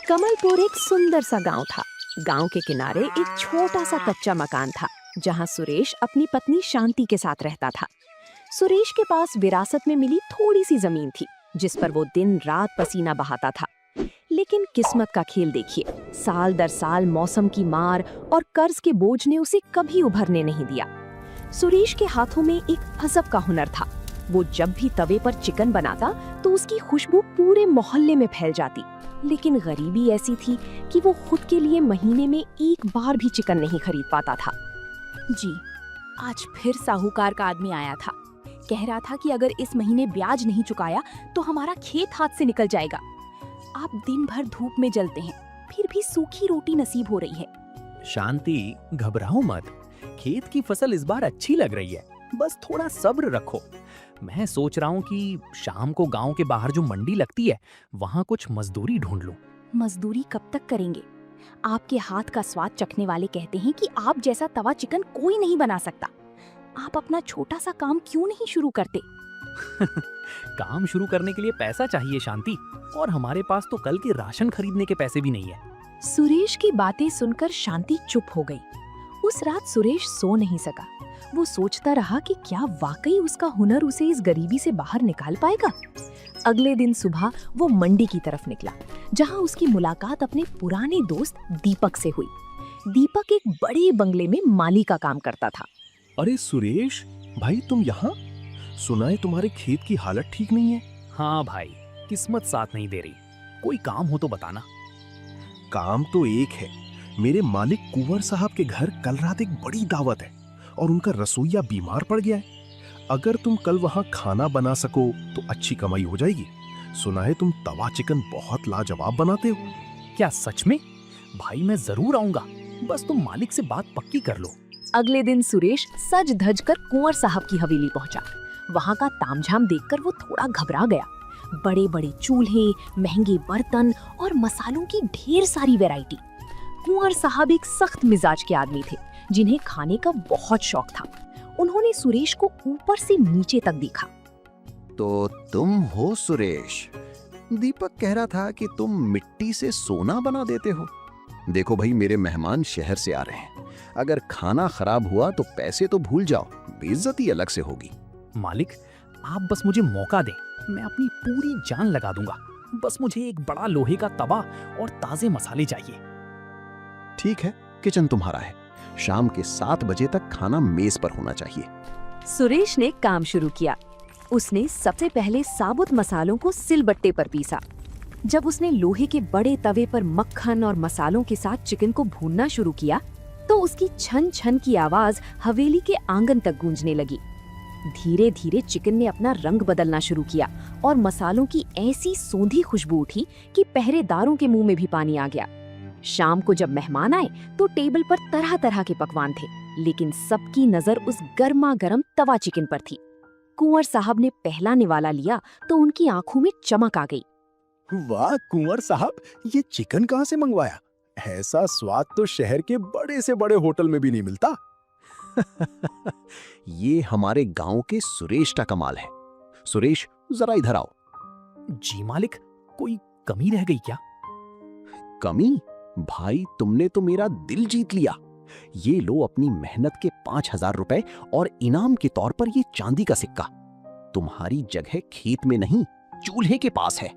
कमलपुर एक सुंदर सा गांव था। गांव के किनारे एक छोटा सा कच्चा मकान था, जहां सुरेश अपनी पत्नी शांति के साथ रहता था। सुरेश के पास विरासत में मिली थोड़ी सी जमीन थी, जिस पर वो दिन रात पसीना बहाता था। लेकिन किस्मत का खेल देखिए, साल दर साल मौसम की मार और कर्ज के बोझ ने उसे कभी उभरने नहीं दिया। सुरेश के हाथों में एक अजब का हुनर था। वो जब भी तवे पर चिकन बनाता तो उसकी खुशबू पूरे मोहल्ले में फैल जाती। लेकिन गरीबी ऐसी थी कि वो खुद के लिए महीने में एक बार भी चिकन नहीं खरीद पाता था। जी, आज फिर साहूकार का आदमी आया था। कह रहा था कि अगर इस महीने ब्याज नहीं चुकाया तो हमारा खेत हाथ से निकल जाएगा। आप दिन भर धूप में जलते हैं, फिर भी सूखी रोटी नसीब हो रही है। शांति, घबराओ मत। खेत की फसल इस बार अच्छी लग रही है, बस थोड़ा सब्र रखो। मैं सोच रहा हूँ कि शाम को गांव के बाहर जो मंडी लगती है, वहाँ कुछ मजदूरी ढूंढ लूं। मजदूरी कब तक करेंगे? आपके हाथ का स्वाद चखने वाले कहते हैं कि आप जैसा तवा चिकन कोई नहीं बना सकता। आप अपना छोटा सा काम क्यों नहीं शुरू करते? काम शुरू करने के लिए पैसा चाहिए शांति, और हमारे पास तो कल के राशन खरीदने के पैसे भी नहीं है। सुरेश की बातें सुनकर शांति चुप हो गई। उस रात सुरेश सो नहीं सका। वो सोचता रहा कि क्या वाकई उसका हुनर उसे इस गरीबी से बाहर निकाल पाएगा। अगले दिन सुबह वो मंडी की तरफ निकला, जहां उसकी मुलाकात अपने पुराने दोस्त दीपक से हुई। दीपक एक बड़े बंगले में माली का काम करता था। अरे सुरेश भाई, तुम यहाँ? सुना है तुम्हारे खेत की हालत ठीक नहीं है। हाँ भाई, किस्मत साथ नहीं दे रही। कोई काम हो तो बताना। काम तो एक है, मेरे मालिक कुंवर साहब के घर कल रात एक बड़ी दावत है और उनका रसोइया बीमार पड़ गया है। अगर तुम कल वहाँ खाना बना सको तो अच्छी कमाई हो जाएगी। सुना है तुम तवा चिकन बहुत लाजवाब बनाते हो। क्या सच में? भाई मैं जरूर आऊंगा, बस तुम मालिक से बात पक्की कर लो। अगले दिन सुरेश सज धज कर कुंवर साहब की हवेली पहुंचा। वहां का तामझाम देखकर वो थोड़ा घबरा गया। बड़े बड़े चूल्हे, महंगे बर्तन और मसालों की ढेर सारी वैरायटी। कुंवर साहब एक सख्त मिजाज के आदमी थे, जिन्हें खाने का बहुत शौक था। उन्होंने सुरेश को ऊपर से नीचे तक देखा। तो तुम हो सुरेश? दीपक कह रहा था कि तुम मिट्टी से सोना बना देते हो। देखो भाई, मेरे मेहमान शहर से आ रहे हैं। अगर खाना खराब हुआ तो पैसे तो भूल जाओ, बेइज्जती अलग से होगी। मालिक, आप बस मुझे मौका दें, मैं अपनी पूरी जान लगा दूंगा। बस मुझे एक बड़ा लोहे का तवा और ताजे मसाले चाहिए। ठीक है, किचन तुम्हारा है। शाम के 7 बजे तक खाना मेज पर होना चाहिए। सुरेश ने काम शुरू किया। उसने सबसे पहले साबुत मसालों को सिलबट्टे पर पीसा। जब उसने लोहे के बड़े तवे पर मक्खन और मसालों के साथ चिकन को भूनना शुरू किया, तो उसकी छन छन की आवाज हवेली के आंगन तक गूंजने लगी। धीरे धीरे चिकन ने अपना रंग बदलना शुरू किया और मसालों की ऐसी सोंधी खुशबू उठी कि पहरेदारों के मुंह में भी पानी आ गया। शाम को जब मेहमान आए तो टेबल पर तरह तरह के पकवान थे, लेकिन सबकी नजर उस गर्मा गर्म तवा चिकन पर थी। कुंवर साहब ने पहला निवाला लिया तो उनकी आंखों में चमक आ गई। वाह कुंवर साहब, ये चिकन कहाँ से मंगवाया? ऐसा स्वाद तो शहर के बड़े से बड़े होटल में भी नहीं मिलता। ये हमारे गांव के सुरेश का कमाल है। सुरेश, जरा इधर आओ। जी मालिक, कोई कमी रह गई क्या? कमी? भाई, तुमने तो मेरा दिल जीत लिया। ये लो अपनी मेहनत के 5000 रुपए और इनाम के तौर पर ये चांदी का सिक्का। तुम्हारी जगह खेत में नहीं, चूल्हे के पास है।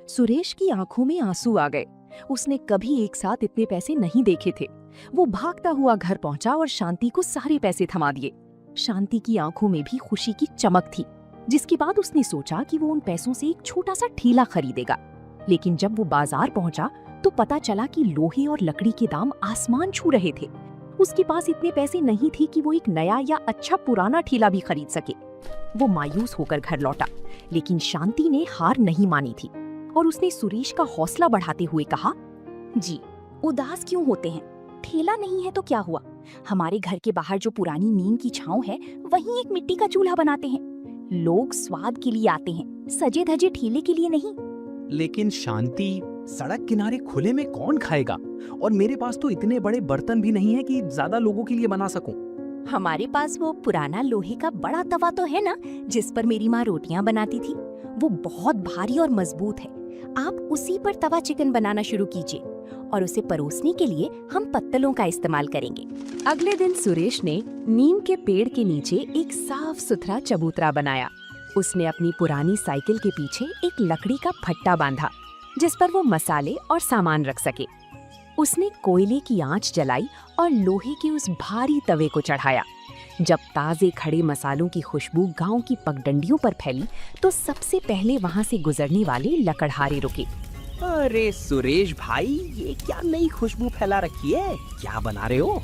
सुरेश की आंखों में आंसू आ गए। उसने कभी एक साथ इतने पैसे नहीं देखे थे। वो भागता हुआ घर पहुंचा और शांति को सारे पैसे थमा दिए। शांति की आंखों में भी खुशी की चमक थी, जिसके बाद उसने सोचा कि वो उन पैसों से एक छोटा सा ठेला खरीदेगा। लेकिन जब वो बाजार पहुंचा तो पता चला कि लोहे और लकड़ी के दाम आसमान छू रहे थे। उसके पास इतने पैसे नहीं थे कि वो एक नया या अच्छा पुराना ठेला भी खरीद सके। वो मायूस होकर घर लौटा, लेकिन शांति ने हार नहीं मानी थी और उसने सुरेश का हौसला बढ़ाते हुए कहा, जी, उदास क्यों होते हैं? ठेला नहीं है तो क्या हुआ? हमारे घर के बाहर जो पुरानी नीम की छांव है, वहीं एक मिट्टी का चूल्हा बनाते हैं। लोग स्वाद के लिए आते हैं, सजे धजे ठेले के लिए नहीं। लेकिन शांति, सड़क किनारे खुले में कौन खाएगा? और मेरे पास तो इतने बड़े बर्तन भी नहीं है कि ज्यादा लोगों के लिए बना सकूं। हमारे पास वो पुराना लोहे का बड़ा तवा तो है ना, जिस पर मेरी माँ रोटियां बनाती थी। वो बहुत भारी और मजबूत है, आप उसी पर तवा चिकन बनाना शुरू कीजिए और उसे परोसने के लिए हम पत्तलों का इस्तेमाल करेंगे। अगले दिन सुरेश ने नीम के पेड़ के नीचे एक साफ सुथरा चबूतरा बनाया। उसने अपनी पुरानी साइकिल के पीछे एक लकड़ी का फट्टा बांधा जिस पर वो मसाले और सामान रख सके। उसने कोयले की आंच जलाई और लोहे के उस भारी तवे को चढ़ाया। जब ताजे खड़े मसालों की खुशबू गांव की पगडंडियों पर फैली तो सबसे पहले वहां से गुजरने वाले लकड़हारे रुके। अरे सुरेश भाई, ये क्या नई खुशबू फैला रखी है? क्या बना रहे हो?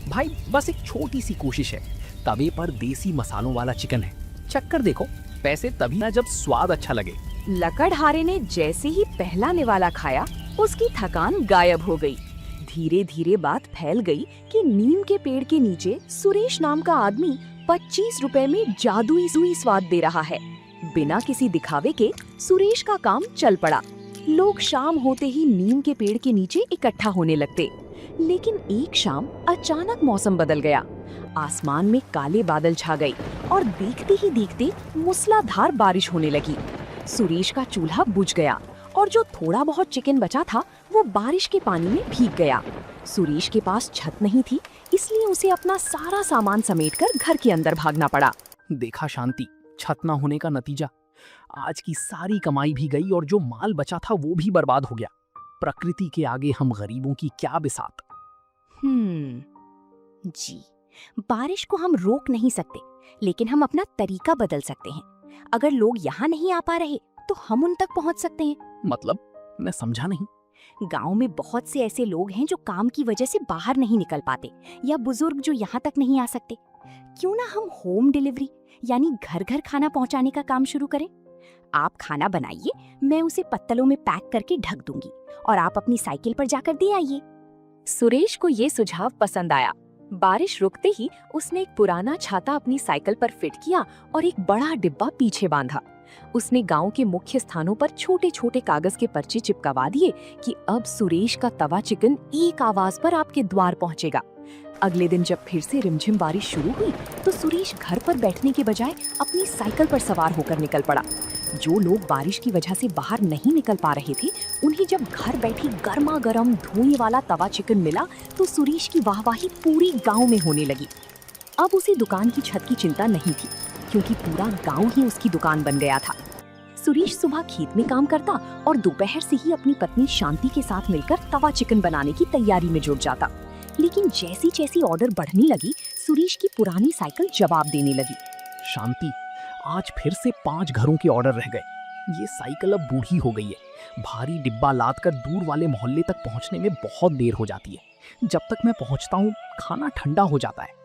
भाई बस एक छोटी सी कोशिश है। तवे पर देसी मसालों वाला चिकन है, चक्कर देखो। वैसे तभी ना जब स्वाद अच्छा लगे। लकड़हारे ने जैसे ही पहला निवाला खाया उसकी थकान गायब हो गई। धीरे धीरे बात फैल गई कि नीम के पेड़ के नीचे सुरेश नाम का आदमी 25 रुपए में जादुई स्वाद दे रहा है। बिना किसी दिखावे के सुरेश का काम चल पड़ा। लोग शाम होते ही नीम के पेड़ के नीचे इकट्ठा होने लगते। लेकिन एक शाम अचानक मौसम बदल गया। आसमान में काले बादल छा गए और देखते ही देखते मूसलाधार बारिश होने लगी। सुरेश का चूल्हा बुझ गया और जो थोड़ा बहुत चिकन बचा था वो बारिश के पानी में भीग गया। सुरेश के पास छत नहीं थी, इसलिए उसे अपना सारा सामान समेटकर घर के अंदर भागना पड़ा। देखा शांति, छत ना होने का नतीजा। आज की सारी कमाई भी गई और जो माल बचा था वो भी बर्बाद हो गया। प्रकृति के आगे हम गरीबों की क्या बिसात। जी, बारिश को हम रोक नहीं सकते, लेकिन हम अपना तरीका बदल सकते हैं। अगर लोग यहाँ नहीं आ पा रहे तो हम उन तक पहुँच सकते हैं। मतलब, मैं समझा नहीं। गांव में बहुत से ऐसे लोग हैं जो काम की वजह से बाहर नहीं निकल पाते या बुजुर्ग जो यहाँ तक नहीं आ सकते। क्यों ना हम होम डिलीवरी यानी घर घर खाना पहुँचाने का काम शुरू करें। आप खाना बनाइए, मैं उसे पत्तलों में पैक करके ढक दूंगी और आप अपनी साइकिल पर जाकर दे आइए। सुरेश को ये सुझाव पसंद आया। बारिश रुकते ही उसने एक पुराना छाता अपनी साइकिल पर फिट किया और एक बड़ा डिब्बा पीछे बांधा। उसने गांव के मुख्य स्थानों पर छोटे छोटे कागज के पर्चे चिपकवा दिए कि अब सुरेश का तवा चिकन एक आवाज पर आपके द्वार पहुंचेगा। अगले दिन जब फिर से रिमझिम बारिश शुरू हुई तो सुरेश घर पर बैठने के बजाय अपनी साइकिल पर सवार होकर निकल पड़ा। जो लोग बारिश की वजह से बाहर नहीं निकल पा रहे थे, उन्हें जब घर बैठी गर्मा गर्म धुएं वाला तवा चिकन मिला तो सुरेश की वाहवाही पूरी गांव में होने लगी। अब उसे दुकान की छत की चिंता नहीं थी, क्योंकि पूरा गांव ही उसकी दुकान बन गया था। सुरेश सुबह खेत में काम करता और दोपहर से ही अपनी पत्नी शांति के साथ मिलकर तवा चिकन बनाने की तैयारी में जुट जाता। लेकिन जैसी जैसी ऑर्डर बढ़ने लगी, सुरेश की पुरानी साइकिल जवाब देने लगी। शांति, आज फिर से 5 घरों के ऑर्डर रह गए। ये साइकिल अब बूढ़ी हो गई है। भारी डिब्बा लाद कर दूर वाले मोहल्ले तक पहुंचने में बहुत देर हो जाती है। जब तक मैं पहुंचता हूँ खाना ठंडा हो जाता है।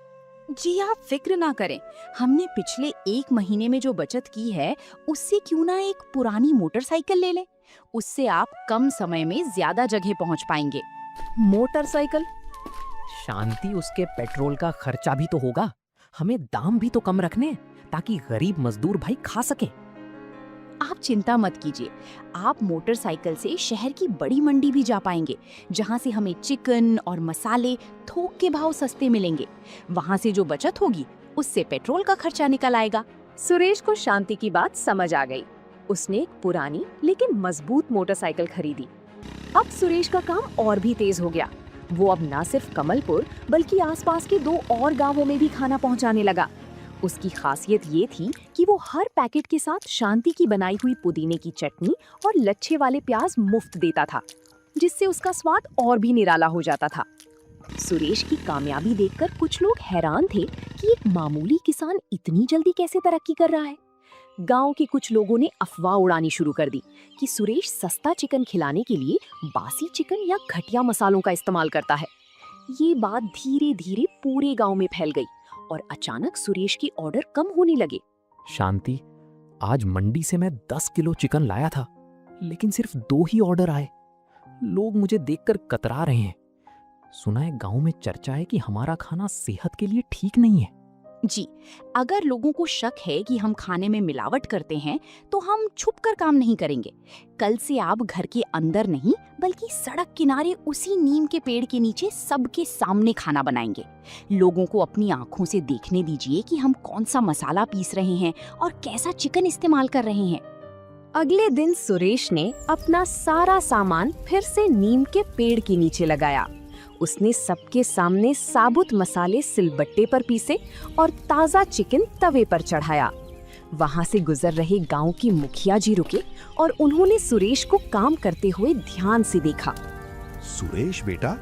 जी आप फिक्र ना करें, हमने पिछले 1 महीने में जो बचत की है उससे क्यों ना एक पुरानी मोटरसाइकिल ले लें। उससे आप कम समय में ज्यादा जगह पहुंच पाएंगे। मोटरसाइकिल? शांति, उसके पेट्रोल का खर्चा भी तो होगा। हमें दाम भी तो कम रखने ताकि गरीब मजदूर भाई खा सके। आप चिंता मत कीजिए, आप मोटरसाइकिल से शहर की बड़ी मंडी भी जा पाएंगे, जहां से हमें चिकन और मसाले थोक के भाव सस्ते मिलेंगे। वहां से जो बचत होगी उससे पेट्रोल का खर्चा निकल आएगा। सुरेश को शांति की बात समझ आ गई। उसने एक पुरानी लेकिन मजबूत मोटरसाइकिल खरीदी। अब सुरेश का काम और भी तेज हो गया। वो अब न सिर्फ कमलपुर बल्कि आसपास के 2 और गांवों में भी खाना पहुंचाने लगा। उसकी खासियत ये थी कि वो हर पैकेट के साथ शांति की बनाई हुई पुदीने की चटनी और लच्छे वाले प्याज मुफ्त देता था, जिससे उसका स्वाद और भी निराला हो जाता था। सुरेश की कामयाबी देखकर कुछ लोग हैरान थे कि एक मामूली किसान इतनी जल्दी कैसे तरक्की कर रहा है। गांव के कुछ लोगों ने अफवाह उड़ानी शुरू कर दी कि सुरेश सस्ता चिकन खिलाने के लिए बासी चिकन या घटिया मसालों का इस्तेमाल करता है। ये बात धीरे धीरे पूरे गांव में फैल गई और अचानक सुरेश के ऑर्डर कम होने लगे। शांति, आज मंडी से मैं 10 किलो चिकन लाया था, लेकिन सिर्फ 2 ही ऑर्डर आए। लोग मुझे देखकर कतरा रहे हैं। सुना है गांव में चर्चा है कि हमारा खाना सेहत के लिए ठीक नहीं है। जी, अगर लोगों को शक है कि हम खाने में मिलावट करते हैं तो हम छुपकर काम नहीं करेंगे। कल से आप घर के अंदर नहीं बल्कि सड़क किनारे उसी नीम के पेड़ के नीचे सबके सामने खाना बनाएंगे। लोगों को अपनी आंखों से देखने दीजिए कि हम कौन सा मसाला पीस रहे हैं और कैसा चिकन इस्तेमाल कर रहे हैं। अगले दिन सुरेश ने अपना सारा सामान फिर से नीम के पेड़ के नीचे लगाया। उसने सबके सामने साबुत मसाले सिलबट्टे पर पीसे और ताजा चिकन तवे पर चढ़ाया। वहां से गुजर रहे गांव की मुखिया जी रुके और उन्होंने सुरेश को काम करते हुए ध्यान से देखा। सुरेश बेटा,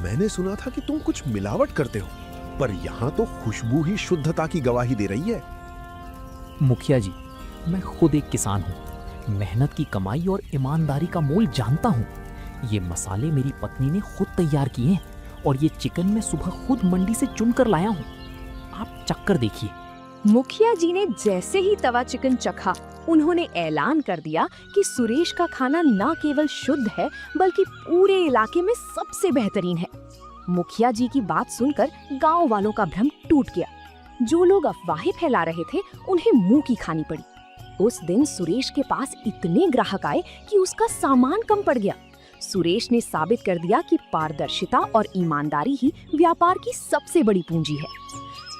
मैंने सुना था कि तुम कुछ मिलावट करते हो, पर यहाँ तो खुशबू ही शुद्धता की गवाही दे रही है। मुखिया जी, मैं खुद एक किसान हूँ। मेहनत की कमाई और ईमानदारी का मोल जानता हूँ। ये मसाले मेरी पत्नी ने खुद तैयार किए हैं और ये चिकन मैं सुबह खुद मंडी से चुन कर लाया हूँ। आप चक्कर देखिए। मुखिया जी ने जैसे ही तवा चिकन चखा, उन्होंने ऐलान कर दिया कि सुरेश का खाना न केवल शुद्ध है बल्कि पूरे इलाके में सबसे बेहतरीन है। मुखिया जी की बात सुनकर गांव वालों का भ्रम टूट गया। जो लोग अफवाहें फैला रहे थे, उन्हें मुंह की खानी पड़ी। उस दिन सुरेश के पास इतने ग्राहक आए कि उसका सामान कम पड़ गया। सुरेश ने साबित कर दिया कि पारदर्शिता और ईमानदारी ही व्यापार की सबसे बड़ी पूंजी है।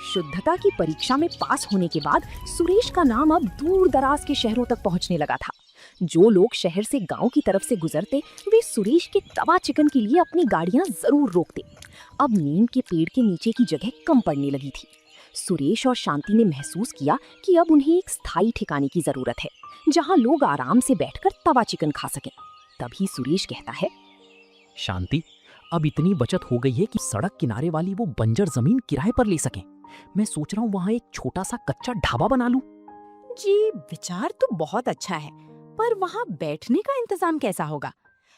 शुद्धता की परीक्षा में पास होने के बाद सुरेश का नाम अब दूर दराज के शहरों तक पहुंचने लगा था। जो लोग शहर से गांव की तरफ से गुजरते, वे सुरेश के तवा चिकन के लिए अपनी गाड़ियां जरूर रोकते। अब नीम के पेड़ के नीचे की जगह कम पड़ने लगी थी। सुरेश और शांति ने महसूस किया कि अब उन्हें एक स्थायी ठिकाने की जरूरत है, जहां लोग आराम से बैठकर तवा चिकन खा सकें। तभी सुरेश कहता है, शांति, अब इतनी बचत हो गई है कि सड़क किनारे वाली वो बंजर जमीन किराए पर ले सकें। मैं सोच रहा हूँ वहाँ एक छोटा सा कच्चा ढाबा बना लूं। जी, विचार तो बहुत अच्छा है, पर वहाँ बैठने का इंतजाम कैसा होगा?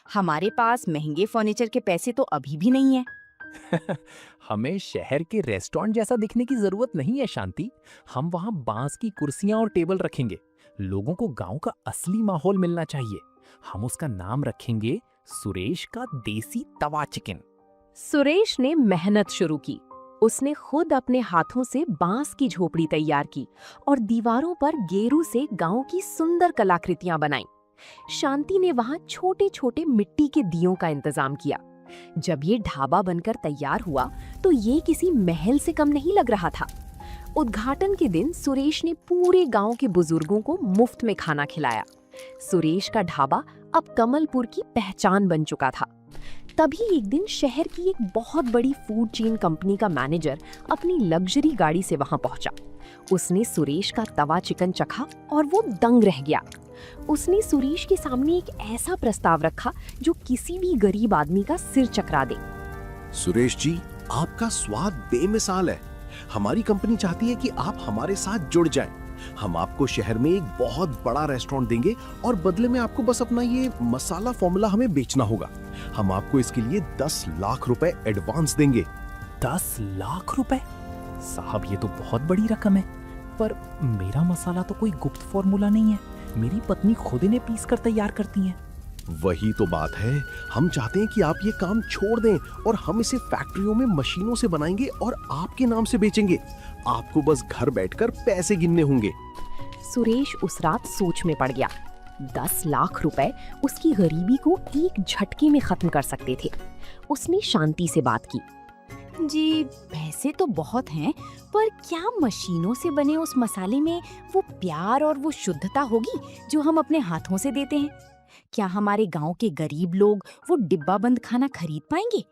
हमारे पास महंगे फर्नीचर के पैसे तो अभी भी नहीं है। हमें शहर के रेस्टोरेंट जैसा दिखने की जरूरत नहीं है शांति। हम वहाँ बांस की कुर्सियां और टेबल रखेंगे। लोगों को गांव का असली माहौल मिलना चाहिए। हम उसका नाम रखेंगे सुरेश का देसी तवा चिकन। सुरेश ने मेहनत शुरू की। उसने खुद अपने हाथों से बांस की झोपड़ी तैयार की और दीवारों पर गेरू से गांव की सुंदर कलाकृतियां बनाईं। शांति ने वहां छोटे छोटे मिट्टी के दियों का इंतजाम किया। जब ये ढाबा बनकर तैयार हुआ तो ये किसी महल से कम नहीं लग रहा था। उद्घाटन के दिन सुरेश ने पूरे गांव के बुजुर्गों को मुफ्त में खाना खिलाया। सुरेश का ढाबा अब कमलपुर की पहचान बन चुका था। तभी एक दिन शहर की एक बहुत बड़ी फूड चेन कंपनी का मैनेजर अपनी लग्जरी गाड़ी से वहां पहुंचा। उसने सुरेश का तवा चिकन चखा और वो दंग रह गया। उसने सुरेश के सामने एक ऐसा प्रस्ताव रखा जो किसी भी गरीब आदमी का सिर चकरा दे। सुरेश जी, आपका स्वाद बेमिसाल है। हमारी कंपनी चाहती है कि आप हमारे साथ जुड़ जाएं। हम आपको शहर में एक बहुत बड़ा रेस्टोरेंट देंगे और बदले में आपको बस अपना ये मसाला फॉर्मूला हमें बेचना होगा। हम आपको इसके लिए 10 लाख रुपए एडवांस देंगे। 10 लाख रुपए? साहब, ये तो बहुत बड़ी रकम है। पर मेरा मसाला तो कोई गुप्त फॉर्मूला नहीं है। मेरी पत्नी खुद इन्हें पीस कर तैयार करती हैं। वही तो बात है। हम चाहते हैं कि आप ये काम छोड़ दें और हम इसे फैक्ट्रियों में मशीनों से बनाएंगे और आपके नाम से बेचेंगे। आपको बस घर बैठकर पैसे गिनने होंगे। सुरेश उस रात सोच में पड़ गया। 10 लाख रुपए उसकी गरीबी को एक झटके में खत्म कर सकते थे। उसने शांति से बात की। जी, पैसे तो बहुत हैं, पर क्या मशीनों से बने उस मसाले में वो प्यार और वो शुद्धता होगी जो हम अपने हाथों से देते हैं? क्या हमारे गांव के गरीब लोग वो डिब्बा बंद खाना खरीद पाएंगे?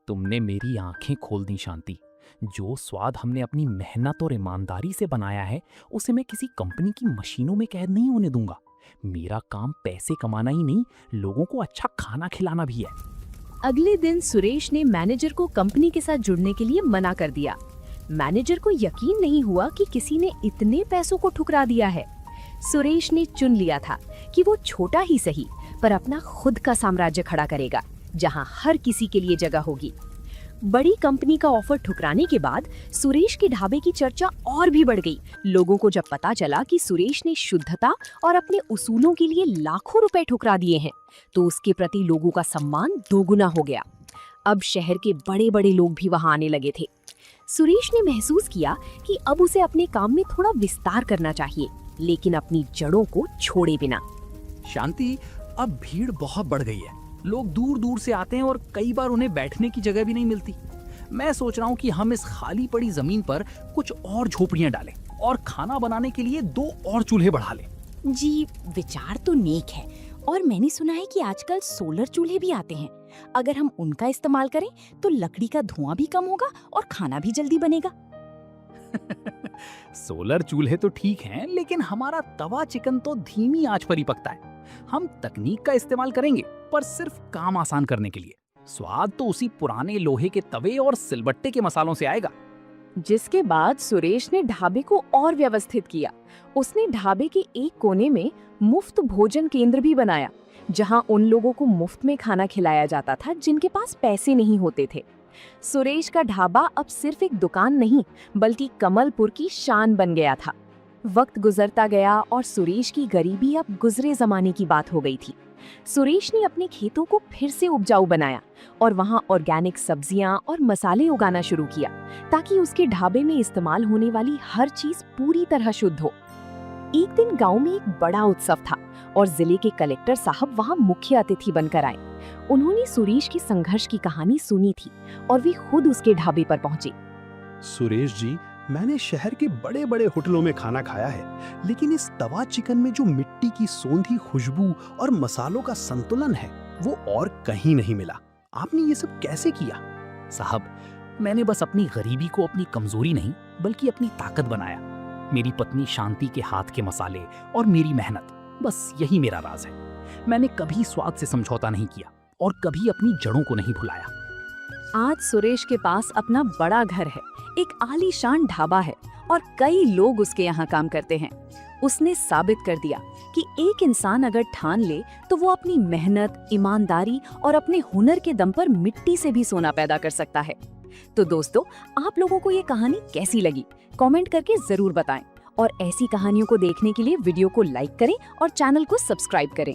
तुमने मेरी आंखें खोल दी शांति। जो स्वाद हमने अपनी मेहनत और ईमानदारी से बनाया है, उसे मैं किसी कंपनी की मशीनों में कैद नहीं होने दूंगा। मेरा काम पैसे कमाना ही नहीं, लोगों को अच्छा खाना खिलाना भी है। अगले दिन सुरेश ने मैनेजर को कंपनी के साथ जुड़ने के लिए मना कर दिया। मैनेजर को यकीन नहीं हुआ कि किसी ने इतने पैसों को ठुकरा दिया है। सुरेश ने चुन लिया था कि वो छोटा ही सही, पर अपना खुद का साम्राज्य खड़ा करेगा, जहां हर किसी के लिए जगह होगी। बड़ी कंपनी का ऑफर ठुकराने के बाद सुरेश के ढाबे की चर्चा और भी बढ़ गई। लोगों को जब पता चला कि सुरेश ने शुद्धता और अपने उसूलों के लिए लाखों रुपए ठुकरा दिए हैं, तो उसके प्रति लोगों का सम्मान दोगुना हो गया। अब शहर के बड़े बड़े लोग भी वहां आने लगे थे। सुरेश ने महसूस किया कि अब उसे अपने काम में थोड़ा विस्तार करना चाहिए, लेकिन अपनी जड़ों को छोड़े बिना। शांति, अब भीड़ बहुत बढ़ गई है। लोग दूर दूर से आते हैं और कई बार उन्हें बैठने की जगह भी नहीं मिलती। मैं सोच रहा हूँ कि हम इस खाली पड़ी जमीन पर कुछ और झोपड़ियां डालें और खाना बनाने के लिए 2 और चूल्हे बढ़ा लें। जी, विचार तो नेक है और मैंने सुना है कि आजकल सोलर चूल्हे भी आते हैं। अगर हम उनका इस्तेमाल करें तो लकड़ी का धुआं भी कम होगा और खाना भी जल्दी बनेगा। सोलर चूल्हे तो ठीक हैं, लेकिन हमारा तवा चिकन तो धीमी आंच पर ही पकता है। हम तकनीक का इस्तेमाल करेंगे, पर सिर्फ काम आसान करने के लिए। स्वाद तो उसी पुराने लोहे के तवे और सिलबट्टे के मसालों से आएगा। जिसके बाद सुरेश ने ढाबे को और व्यवस्थित किया। उसने ढाबे के एक कोने में मुफ्त भोजन केंद्र भी बनाया, जहां उन लोगों को मुफ्त में खाना खिलाया जाता था जिनके पास पैसे नहीं होते थे। सुरेश का ढाबा अब सिर्फ एक दुकान नहीं, बल्कि कमलपुर की शान बन गया था। वक्त गुजरता गया और सुरेश की गरीबी अब गुजरे जमाने की बात हो गई थी। सुरेश ने अपने खेतों को फिर से उपजाऊ बनाया और वहां ऑर्गेनिक सब्जियां और मसाले उगाना शुरू किया, ताकि उसके ढाबे में इस्तेमाल होने वाली हर चीज पूरी तरह शुद्ध हो। एक दिन गांव में एक बड़ा उत्सव था और जिले के कलेक्टर साहब वहां मुख्य अतिथि बनकर आए। उन्होंने सुरेश की संघर्ष की कहानी सुनी थी और वे खुद उसके ढाबे पर पहुंचे। सुरेश जी, मैंने शहर के बड़े बड़े होटलों में खाना खाया है, लेकिन इस तवा चिकन में जो मिट्टी की सोंधी खुशबू और मसालों का संतुलन है, वो और कहीं नहीं मिला। आपने ये सब कैसे किया? साहब, मैंने बस अपनी गरीबी को अपनी कमजोरी नहीं, बल्कि अपनी ताकत बनाया। मेरी पत्नी शांति के हाथ के मसाले और मेरी मेहनत, बस यही मेरा राज है। मैंने कभी स्वाद से समझौता नहीं किया और कभी अपनी जड़ों को नहीं भुलाया। आज सुरेश के पास अपना बड़ा घर है, एक आलीशान ढाबा है और कई लोग उसके यहाँ काम करते हैं। उसने साबित कर दिया कि एक इंसान अगर ठान ले तो वो अपनी मेहनत, ईमानदारी और अपने हुनर के दम पर मिट्टी से भी सोना पैदा कर सकता है। तो दोस्तों, आप लोगों को ये कहानी कैसी लगी? कमेंट करके जरूर बताएं और ऐसी कहानियों को देखने के लिए वीडियो को लाइक करें और चैनल को सब्सक्राइब करें।